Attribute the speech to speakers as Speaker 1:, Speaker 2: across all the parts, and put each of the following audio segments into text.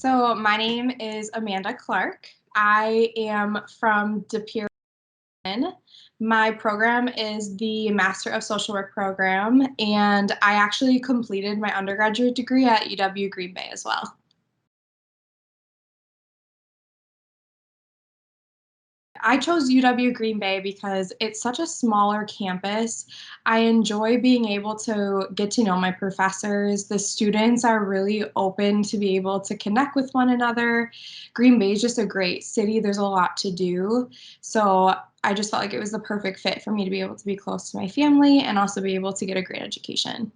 Speaker 1: So my name is Amanda Clark. I am from De Pere. My program is the Master of Social Work program, and I actually completed my undergraduate degree at UW-Green as well. I chose UW-Green because it's such a smaller campus. I enjoy being able to get to know my professors. The students are really open to be able to connect with one another. Green Bay is just a great city. There's a lot to do. So I just felt like it was the perfect fit for me to be able to be close to my family and also be able to get a great education.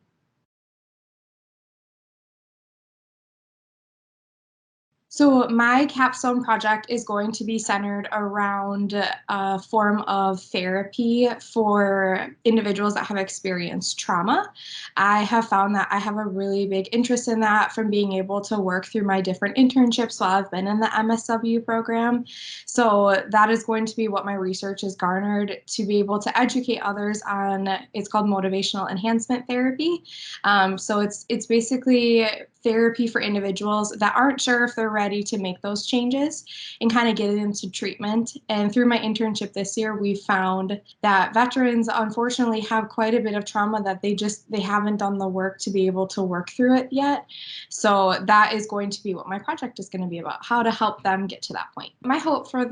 Speaker 1: So my capstone project is going to be centered around a form of therapy for individuals that have experienced trauma. I have found that I have a really big interest in that from being able to work through my different internships while I've been in the MSW program. So that is going to be what my research has garnered, to be able to educate others on, it's called motivational enhancement therapy. So it's basically therapy for individuals that aren't sure if they're ready to make those changes and kind of get into treatment. And through my internship this year, we found that veterans unfortunately have quite a bit of trauma that they haven't done the work to be able to work through it yet. So that is going to be what my project is going to be about, how to help them get to that point. My hope for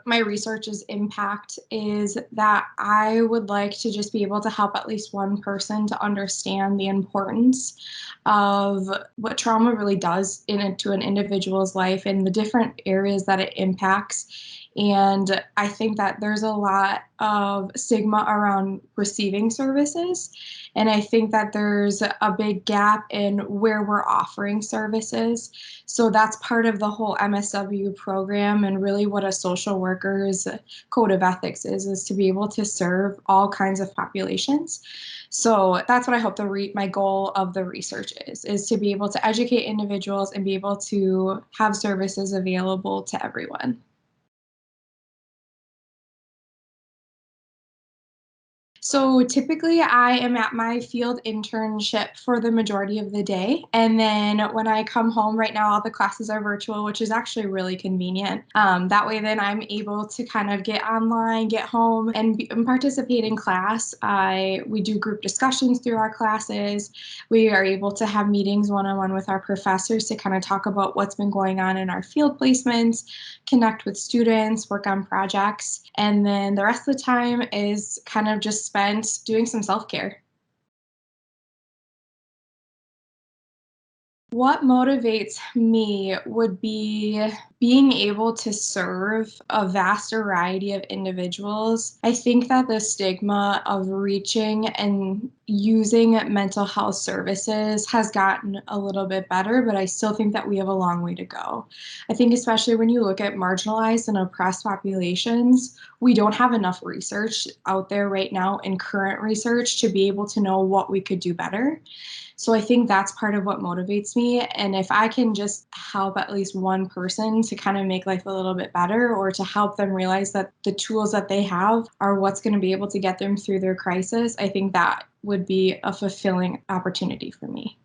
Speaker 1: my research's impact is that I would like to just be able to help at least one person to understand the importance of what trauma really does to an individual's life and the different areas that it impacts. And I think that there's a lot of stigma around receiving services. And I think that there's a big gap in where we're offering services. So that's part of the whole MSW program, and really what a social worker's code of ethics is to be able to serve all kinds of populations. So that's what I hope my goal of the research is to be able to educate individuals and be able to have services available to everyone. So typically I am at my field internship for the majority of the day. And then when I come home, right now all the classes are virtual, which is actually really convenient. That way then I'm able to kind of get online, get home and participate in class. We do group discussions through our classes. We are able to have meetings one-on-one with our professors to kind of talk about what's been going on in our field placements, connect with students, work on projects. And then the rest of the time is kind of just spent doing some self-care. What motivates me would be being able to serve a vast variety of individuals. I think that the stigma of reaching and using mental health services has gotten a little bit better, but I still think that we have a long way to go. I think especially when you look at marginalized and oppressed populations, we don't have enough research out there right now in current research to be able to know what we could do better. So I think that's part of what motivates me. And if I can just help at least one person to kind of make life a little bit better, or to help them realize that the tools that they have are what's going to be able to get them through their crisis, I think that would be a fulfilling opportunity for me.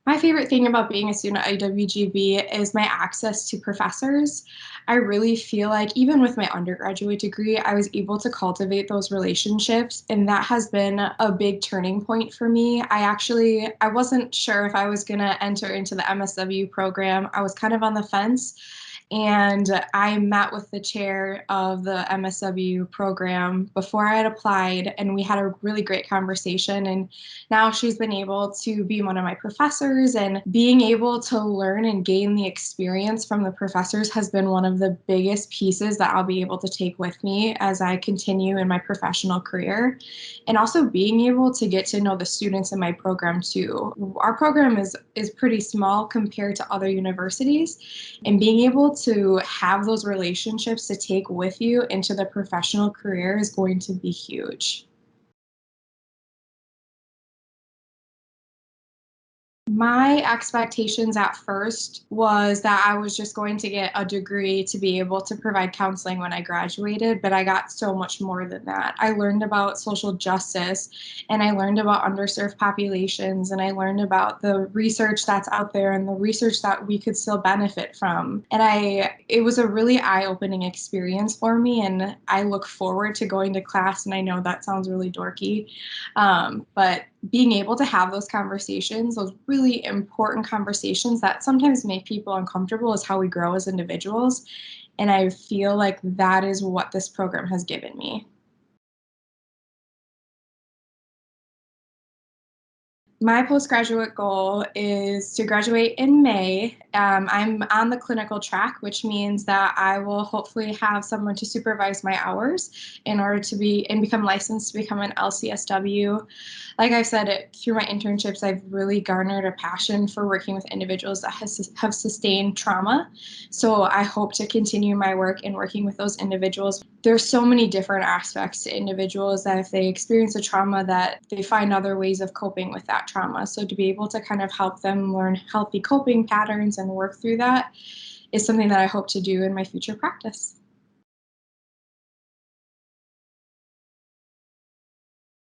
Speaker 1: My favorite thing about being a student at UWGB is my access to professors. I really feel like even with my undergraduate degree, I was able to cultivate those relationships, and that has been a big turning point for me. I wasn't sure if I was going to enter into the MSW program. I was kind of on the fence. And I met with the chair of the MSW program before I had applied, and we had a really great conversation. And now she's been able to be one of my professors, and being able to learn and gain the experience from the professors has been one of the biggest pieces that I'll be able to take with me as I continue in my professional career. And also being able to get to know the students in my program too. Our program is pretty small compared to other universities, and being able to have those relationships to take with you into the professional career is going to be huge. My expectations at first was that I was just going to get a degree to be able to provide counseling when I graduated, but I got so much more than that. I learned about social justice, and I learned about underserved populations, and I learned about the research that's out there and the research that we could still benefit from. It was a really eye-opening experience for me, and I look forward to going to class, and I know that sounds really dorky, but being able to have those conversations, those really important conversations that sometimes make people uncomfortable, is how we grow as individuals. And I feel like that is what this program has given me. My postgraduate goal is to graduate in May. I'm on the clinical track, which means that I will hopefully have someone to supervise my hours in order to become licensed to become an LCSW. Like I've said, through my internships, I've really garnered a passion for working with individuals that have sustained trauma. So I hope to continue my work in working with those individuals. There's so many different aspects to individuals that if they experience a trauma, that they find other ways of coping with that trauma. So to be able to kind of help them learn healthy coping patterns and work through that is something that I hope to do in my future practice.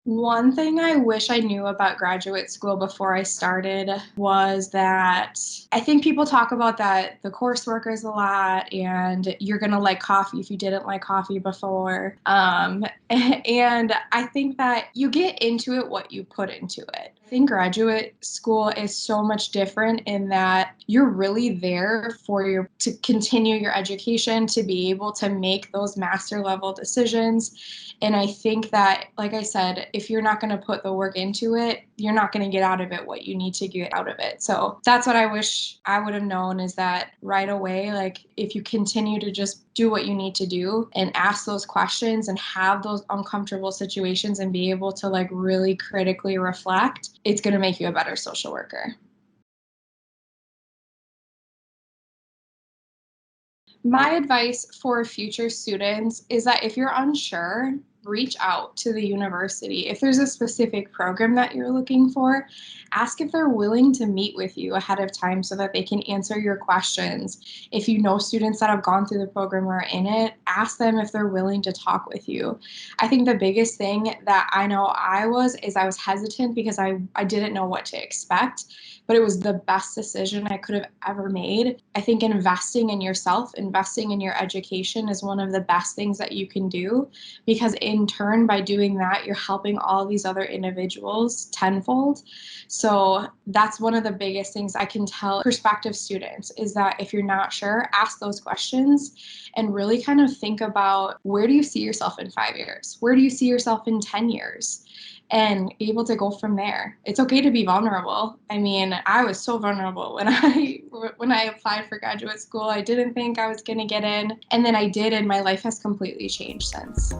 Speaker 1: One thing I wish I knew about graduate school before I started was that I think people talk about that the coursework is a lot and you're going to like coffee if you didn't like coffee before. And I think that you get into it what you put into it. I think graduate school is so much different in that you're really there to continue your education, to be able to make those master level decisions. And I think that, like I said, if you're not going to put the work into it, you're not going to get out of it what you need to get out of it. So that's what I wish I would have known, is that right away, like if you continue to just do what you need to do and ask those questions and have those uncomfortable situations and be able to like really critically reflect, it's going to make you a better social worker. My advice for future students is that if you're unsure, reach out to the university. If there's a specific program that you're looking for, ask if they're willing to meet with you ahead of time so that they can answer your questions. If you know students that have gone through the program or are in it, ask them if they're willing to talk with you. I think the biggest thing that I know I was hesitant because I didn't know what to expect, but it was the best decision I could have ever made. I think investing in yourself, investing in your education is one of the best things that you can do, because in turn, by doing that, you're helping all these other individuals tenfold. So that's one of the biggest things I can tell prospective students, is that if you're not sure, ask those questions and really kind of think about, where do you see yourself in 5 years? Where do you see yourself in 10 years? And be able to go from there. It's okay to be vulnerable. I mean, I was so vulnerable when I applied for graduate school. I didn't think I was going to get in, and then I did, and my life has completely changed since.